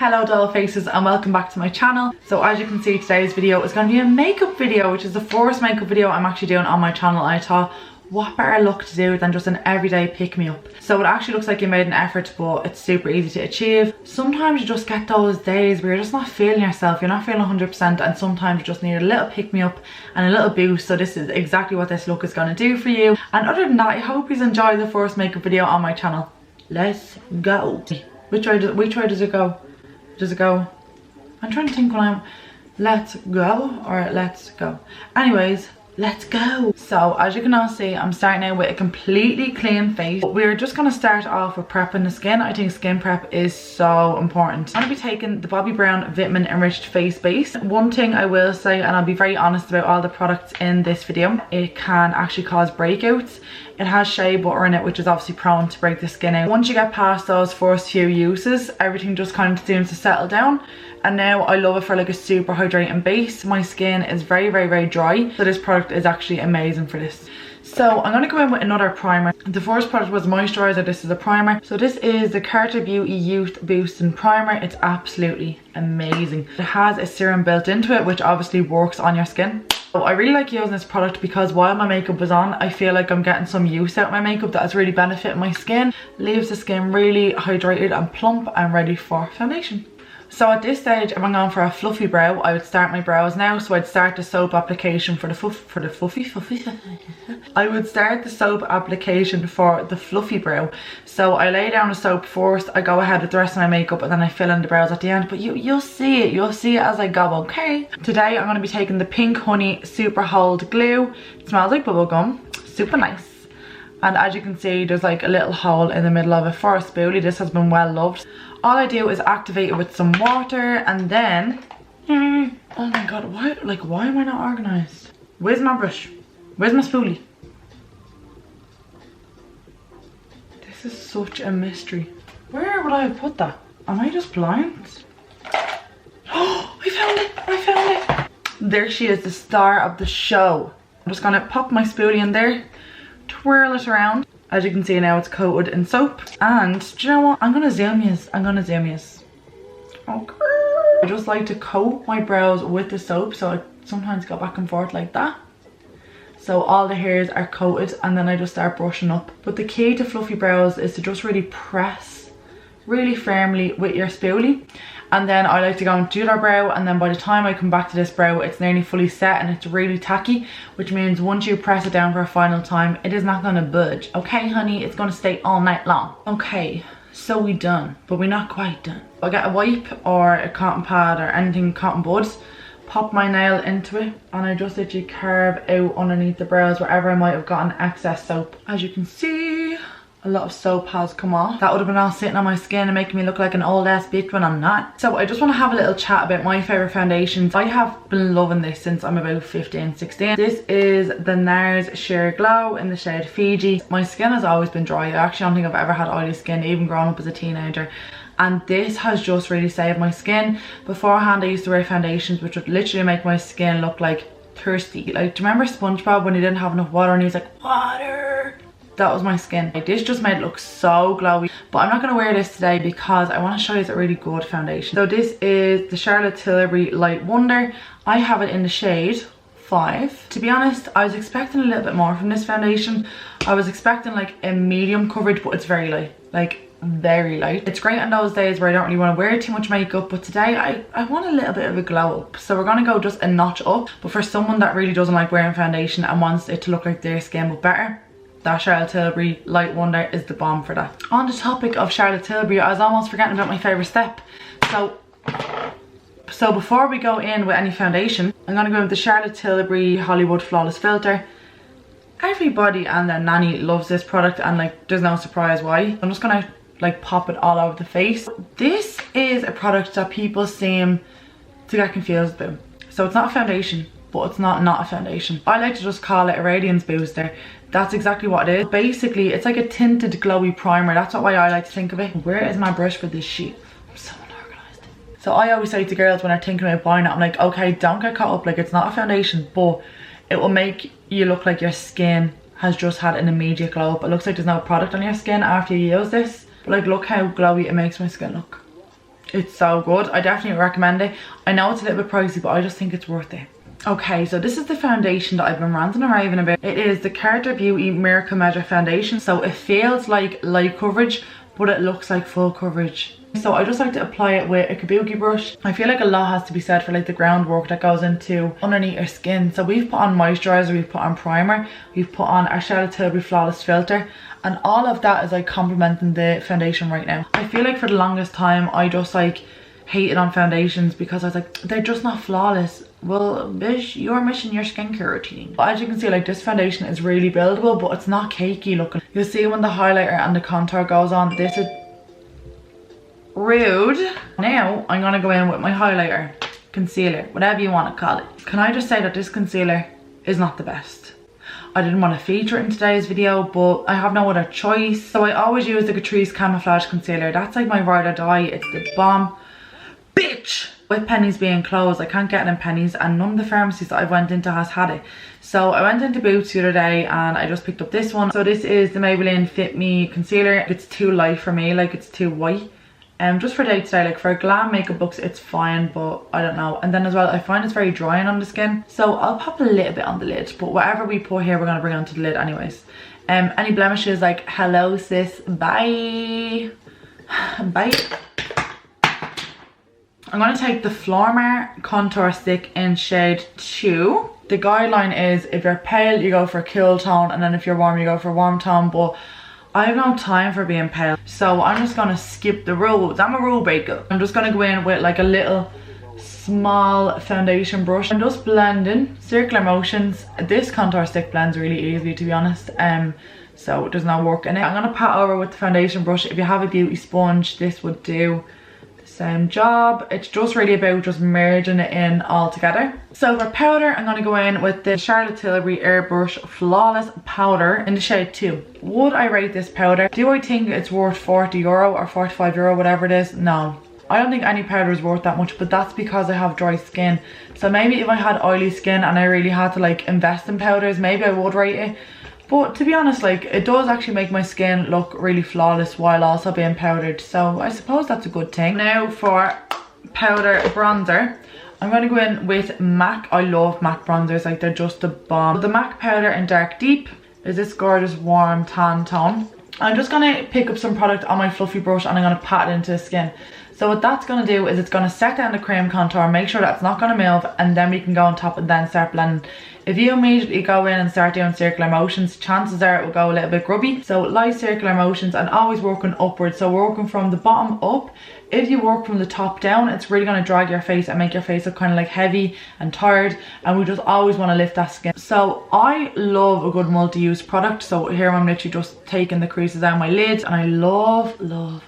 Hello doll faces and welcome back to my channel. So as you can see, today's video is going to be a makeup video, which is the first makeup video I'm actually doing on my channel. I thought, what better look to do than just an everyday pick me up. So it actually looks like you made an effort, but it's super easy to achieve. Sometimes you just get those days where you're just not feeling yourself, you're not feeling 100%, and sometimes you just need a little pick me up and a little boost. So this is exactly what this look is going to do for you. And other than that, I hope you enjoy the first makeup video on my channel. Let's go. Which way does it go? Does it go? I'm trying to think when I'm let's go or let's go. Anyways, let's go. So as you can all see, I'm starting out with a completely clean face. We're just going to start off with prepping the skin. I think skin prep is so important. I'm going to be taking the Bobbi Brown Vitamin Enriched Face Base. One thing I will say, and I'll be very honest about all the products in this video, it can actually cause breakouts. It has shea butter in it, which is obviously prone to break the skin out. Once you get past those first few uses, everything just kind of seems to settle down. And now I love it for like a super hydrating base. My skin is very dry, so this product is actually amazing for this. So I'm going to go in with another primer. The first product was moisturizer. This is a primer. So this is the Carter Beauty Youth Boosting Primer. It's absolutely amazing. It has a serum built into it, which obviously works on your skin. So I really like using this product because while my makeup was on, I feel like I'm getting some use out of my makeup that is really benefiting my skin. Leaves the skin really hydrated and plump and ready for foundation. So at this stage, if I'm going for a fluffy brow, I would start my brows now. So I'd start the soap application for the fluffy. I would start the soap application for the fluffy brow. So I lay down the soap first, I go ahead with the rest of my makeup, and then I fill in the brows at the end. But you'll see it as I go, okay? Today I'm going to be taking the Pink Honey Super Hold Glue. It smells like bubblegum, super nice. And as you can see, there's like a little hole in the middle of it for a spoolie. This has been well loved. All I do is activate it with some water, and then oh my god, why am I not organized? Where's my brush? Where's my spoolie? This is such a mystery. Where would I have put that? Am I just blind? Oh, I found it. There she is, the star of the show. I'm just gonna pop my spoolie in there, twirl it around. As you can see now, it's coated in soap. And do you know what? I'm gonna zoom you. Okay. I just like to coat my brows with the soap, so I sometimes go back and forth like that. So all the hairs are coated, and then I just start brushing up. But the key to fluffy brows is to just really press really firmly with your spoolie. And then I like to go into the other brow, and then by the time I come back to this brow, it's nearly fully set and it's really tacky, which means once you press it down for a final time, it is not going to budge. Okay, honey, it's going to stay all night long. Okay, so we done, but we're not quite done. I'll get a wipe or a cotton pad or anything cotton buds, pop my nail into it, and I just literally carve out underneath the brows wherever I might have gotten excess soap. As you can see, a lot of soap has come off. That would have been all sitting on my skin and making me look like an old ass bitch when I'm not. So I just want to have a little chat about my favourite foundations. I have been loving this since I'm about 15, 16. This is the NARS Sheer Glow in the shade Fiji. My skin has always been dry. I actually don't think I've ever had oily skin, even growing up as a teenager. And this has just really saved my skin. Beforehand, I used to wear foundations which would literally make my skin look like thirsty. Like, do you remember SpongeBob when he didn't have enough water and he was like, water? That was my skin. Like, this just made it look so glowy. But I'm not going to wear this today because I want to show you a really good foundation. So this is the Charlotte Tilbury Light Wonder. I have it in the shade 5. To be honest, I was expecting a little bit more from this foundation. I was expecting like a medium coverage, but it's very light. Like, very light. It's great on those days where I don't really want to wear too much makeup, but today I want a little bit of a glow up. So we're going to go just a notch up. But for someone that really doesn't like wearing foundation and wants it to look like their skin but better, that Charlotte Tilbury Light Wonder is the bomb for that. On the topic of Charlotte Tilbury, I was almost forgetting about my favourite step. So before we go in with any foundation, I'm going to go in with the Charlotte Tilbury Hollywood Flawless Filter. Everybody and their nanny loves this product, and like there's no surprise why. I'm just going to like pop it all over the face. This is a product that people seem to get confused about. So it's not a foundation, but it's not a foundation. I like to just call it a radiance booster. That's exactly what it is. Basically, it's like a tinted glowy primer. That's what way I like to think of it. Where is my brush for this sheet? I'm so unorganized. So I always say to girls when they're thinking about buying it, I'm like, okay, don't get caught up. Like, it's not a foundation, but it will make you look like your skin has just had an immediate glow up. It looks like there's no product on your skin after you use this. But like, look how glowy it makes my skin look. It's so good. I definitely recommend it. I know it's a little bit pricey, but I just think it's worth it. Okay, so this is the foundation that I've been ranting and raving about. It is the Carter Beauty Miracle Measure Foundation. So it feels like light coverage, but it looks like full coverage. So I just like to apply it with a kabuki brush. I feel like a lot has to be said for like the groundwork that goes into underneath your skin. So we've put on moisturizer, we've put on primer, we've put on our Charlotte Tilbury Flawless Filter, and all of that is like complementing the foundation right now. I feel like for the longest time I just like hated on foundations because I was like, they're just not flawless. Well, bitch, you're missing your skincare routine. But as you can see, like this foundation is really buildable, but it's not cakey looking. You'll see when the highlighter and the contour goes on, this is rude. Now I'm gonna go in with my highlighter, concealer, whatever you want to call it. Can I just say that this concealer is not the best. I didn't want to feature it in today's video, but I have no other choice. So I always use the Catrice Camouflage Concealer. That's like my ride or die. It's the bomb. Bitch! With Pennies being closed, I can't get it in Pennies, and none of the pharmacies that I went into has had it. So I went into Boots the other day and I just picked up this one. So this is the Maybelline Fit Me Concealer. It's too light for me, like it's too white. Just for day to day, like for glam makeup looks, it's fine, but I don't know. And then as well, I find it's very drying on the skin. So I'll pop a little bit on the lid, but whatever we put here, we're gonna bring onto the lid anyways. Any blemishes, like, hello sis, bye. Bye. I'm going to take the Flormar Contour Stick in shade 2. The guideline is if you're pale, you go for a cool tone, and then if you're warm, you go for a warm tone, but I have no time for being pale. So I'm just going to skip the rules. I'm a rule breaker. I'm just going to go in with like a little small foundation brush. I'm just blending, circular motions. This contour stick blends really easily, to be honest. So there's no work in it. I'm going to pat over with the foundation brush. If you have a beauty sponge, this would do same job. It's just really about just merging it in all together. So for powder, I'm going to go in with the Charlotte Tilbury Airbrush Flawless Powder in the shade 2. Would I rate this powder? Do I think it's worth €40 or €45, whatever it is? No. I don't think any powder is worth that much, but that's because I have dry skin. So maybe if I had oily skin and I really had to like invest in powders, maybe I would rate it. But to be honest, like, it does actually make my skin look really flawless while also being powdered. So I suppose that's a good thing. Now for powder bronzer, I'm going to go in with MAC. I love MAC bronzers, like they're just the bomb. The MAC powder in Dark Deep is this gorgeous warm tan tone. I'm just going to pick up some product on my fluffy brush and I'm going to pat it into the skin. So what that's going to do is it's going to set down the cream contour, make sure that's not going to move, and then we can go on top and then start blending. If you immediately go in and start doing circular motions, chances are it will go a little bit grubby. So light circular motions and always working upwards. So working from the bottom up. If you work from the top down, it's really going to drag your face and make your face look kind of like heavy and tired, and we just always want to lift that skin. So I love a good multi-use product. So here I'm literally just taking the creases out of my lids, and I love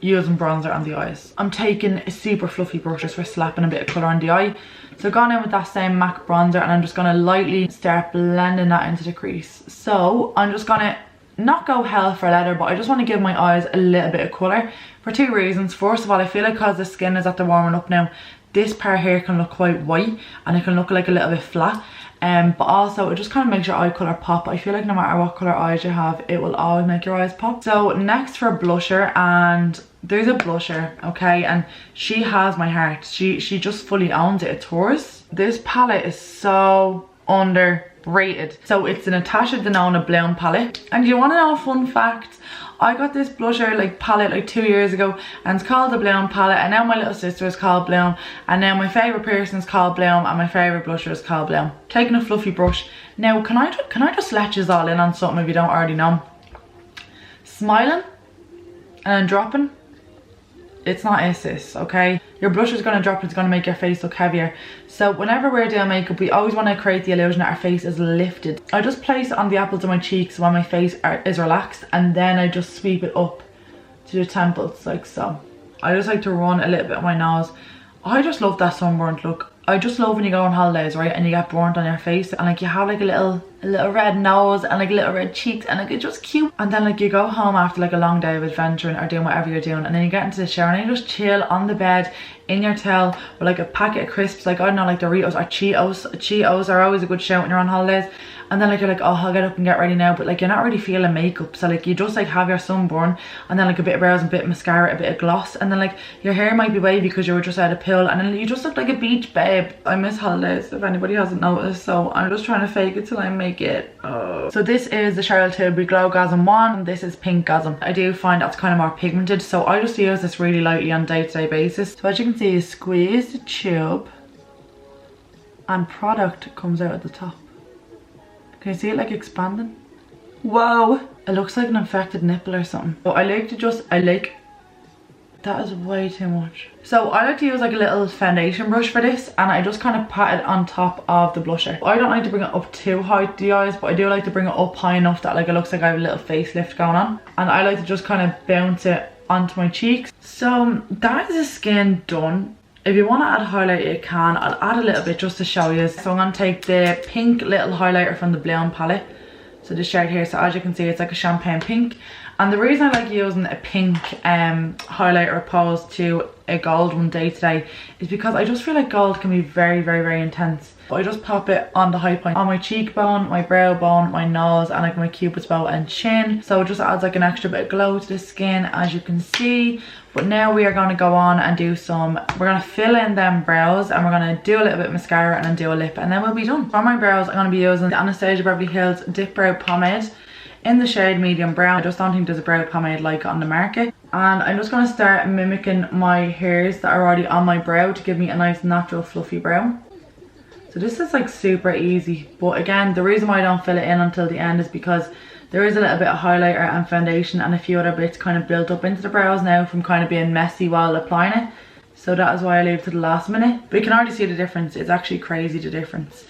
using bronzer on the eyes. I'm taking a super fluffy brush just for slapping a bit of colour on the eye. So gone in with that same MAC bronzer, and I'm just going to lightly start blending that into the crease. So I'm just going to not go hell for leather, but I just want to give my eyes a little bit of colour for two reasons. First of all, I feel like because the skin is at the warming up now, this part here can look quite white and it can look like a little bit flat. But also it just kind of makes your eye colour pop. I feel like no matter what colour eyes you have, it will always make your eyes pop. So next for blusher, and there's a blusher, okay, and she has my heart. She just fully owns it. It's hers. This palette is so underrated. So it's the Natasha Denona Bloom palette. And you want to know a fun fact? I got this blusher like palette like 2 years ago, and it's called the Bloom palette, and now my little sister is called Bloom, and now my favourite person is called Bloom, and my favourite blusher is called Bloom. Taking a fluffy brush. Now can I just let you all in on something if you don't already know? Smiling and then dropping, it's not sis, okay? Your blush is going to drop, it's going to make your face look heavier. So whenever we're doing makeup, we always want to create the illusion that our face is lifted. I just place it on the apples of my cheeks when my face is relaxed, and then I just sweep it up to the temples like so. I just like to run a little bit on my nose. I just love that sunburnt look. I just love when you go on holidays, right, and you get burnt on your face and like you have like a a little red nose and like little red cheeks, and like it's just cute. And then like you go home after like a long day of adventuring or doing whatever you're doing, and then you get into the shower and you just chill on the bed in your towel with like a packet of crisps, like I don't know, like Doritos or Cheetos. Cheetos are always a good shout when you're on holidays. And then like you're like, oh, I'll get up and get ready now, but like you're not really feeling makeup, so like you just like have your sunburn and then like a bit of brows and a bit of mascara, a bit of gloss, and then like your hair might be wavy because you were just out of pill, and then you just look like a beach babe. I miss holidays if anybody hasn't noticed, so I'm just trying to fake it till I make it. Oh. So this is the Charlotte Tilbury Glow Gasm 1, and this is Pink Gasm. I do find that's kind of more pigmented, so I just use this really lightly on a day-to-day basis. So as you can see, you squeeze the tube and product comes out at the top. Can you see it like expanding? Whoa! It looks like an infected nipple or something. But I like to just, that is way too much. So I like to use like a little foundation brush for this, and I just kind of pat it on top of the blusher. I don't like to bring it up too high to the eyes, but I do like to bring it up high enough that like it looks like I have a little facelift going on. And I like to just kind of bounce it onto my cheeks. So that is the skin done. If you want to add highlighter, you can. I'll add a little bit just to show you. So I'm going to take the pink little highlighter from the Bloom palette. So this shade here, so as you can see, it's like a champagne pink. And the reason I like using a pink highlighter opposed to a gold one day to day is because I just feel like gold can be very, very, very intense. But I just pop it on the high point, on my cheekbone, my brow bone, my nose, and like my cupid's bow and chin. So it just adds like an extra bit of glow to the skin, as you can see. But now we are going to go on and do we're going to fill in them brows, and we're going to do a little bit of mascara and then do a lip, and then we'll be done. For my brows, I'm going to be using the Anastasia Beverly Hills Dip Brow Pomade in the shade medium brown. I just don't think there's a brow pomade like it on the market. And I'm just going to start mimicking my hairs that are already on my brow to give me a nice natural fluffy brow. So this is like super easy, but again, the reason why I don't fill it in until the end is because there is a little bit of highlighter and foundation and a few other bits kind of built up into the brows now from kind of being messy while applying it. So that is why I leave it to the last minute. But you can already see the difference. It's actually crazy, the difference.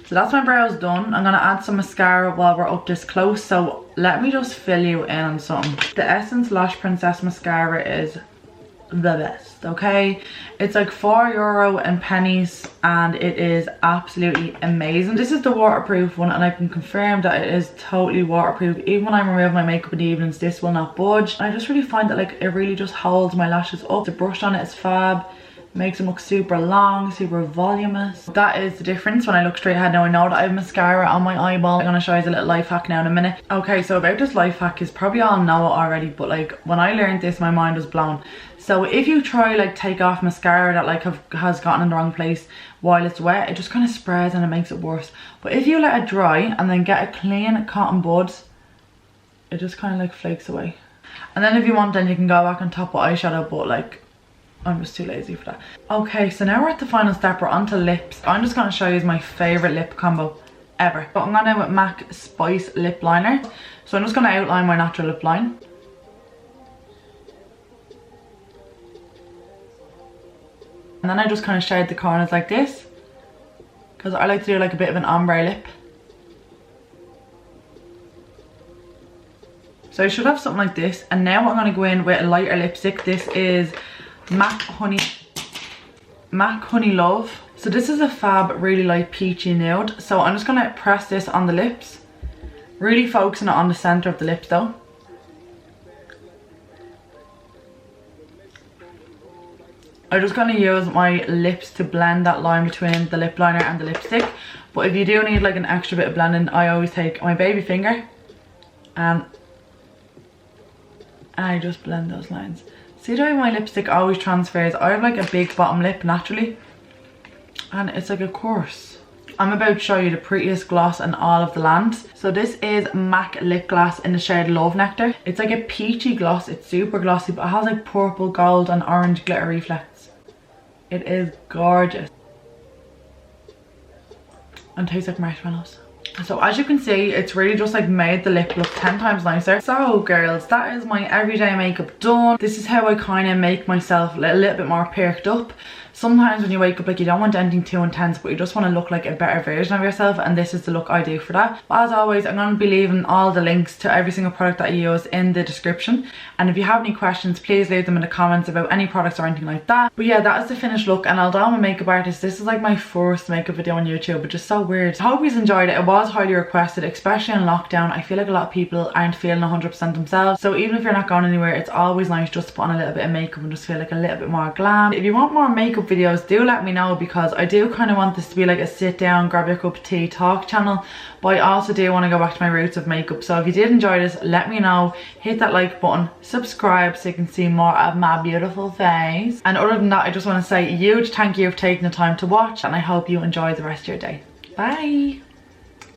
So that's my brows done. I'm going to add some mascara while we're up this close. So let me just fill you in on something. The Essence Lash Princess mascara is the best, okay? It's like €4 and pennies, and it is absolutely amazing. This is the waterproof one, and I can confirm that it is totally waterproof. Even when I remove my makeup in the evenings, this will not budge. I just really find that like it really just holds my lashes up. The brush on it is fab. Makes them look super long, super voluminous. That is the difference when I look straight ahead. Now I know that I have mascara on my eyeball. I'm gonna show you a little life hack now in a minute. Okay, so about this life hack, is probably all know it already, but like when I learned this, my mind was blown. So if you try like take off mascara that like has gotten in the wrong place while it's wet, it just kind of spreads and it makes it worse. But if you let it dry and then get a clean cotton bud, it just kind of like flakes away. And then if you want, then you can go back on top with eyeshadow, but like I'm just too lazy for that. Okay, so now we're at the final step. We're onto lips. I'm just going to show you my favourite lip combo ever. But I'm going in with MAC Spice Lip Liner. So I'm just going to outline my natural lip line. And then I just kind of shade the corners like this, because I like to do like a bit of an ombre lip. So I should have something like this. And now I'm going to go in with a lighter lipstick. This is MAC Honey Love. So this is a fab, really light peachy nude. So I'm just going to press this on the lips, really focusing it on the centre of the lips though. I'm just going to use my lips to blend that line between the lip liner and the lipstick. But if you do need like an extra bit of blending, I always take my baby finger and I just blend those lines. See the way my lipstick always transfers? I have like a big bottom lip naturally, and it's like a course. I'm about to show you the prettiest gloss in all of the land. So this is MAC Lip Gloss in the shade Love Nectar. It's like a peachy gloss. It's super glossy, but it has like purple, gold and orange glitter reflex. It is gorgeous and tastes like marshmallows. So as you can see, it's really just like made the lip look 10 times nicer. So girls, that is my everyday makeup done. This is how I kind of make myself a little bit more perked up. sometimes when you wake up, like, you don't want anything too intense, but you just want to look like a better version of yourself, and this is the look I do for that. But as always, I'm going to be leaving all the links to every single product that I use in the description, and if you have any questions, please leave them in the comments about any products or anything like that. But yeah, that is the finished look, and although I'm a makeup artist, this is like my first makeup video on YouTube, which is so weird. I hope you enjoyed it. It was highly requested, especially in lockdown. I feel like a lot of people aren't feeling 100% themselves, so even if you're not going anywhere, it's always nice just to put on a little bit of makeup and just feel like a little bit more glam. If you want more makeup videos, do let me know, because I do kind of want this to be like a sit down, grab your cup of tea, talk channel, but I also do want to go back to my roots of makeup. So if you did enjoy this, let me know. Hit that like button, subscribe so you can see more of my beautiful face, and other than that, I just want to say a huge thank you for taking the time to watch, and I hope you enjoy the rest of your day. Bye.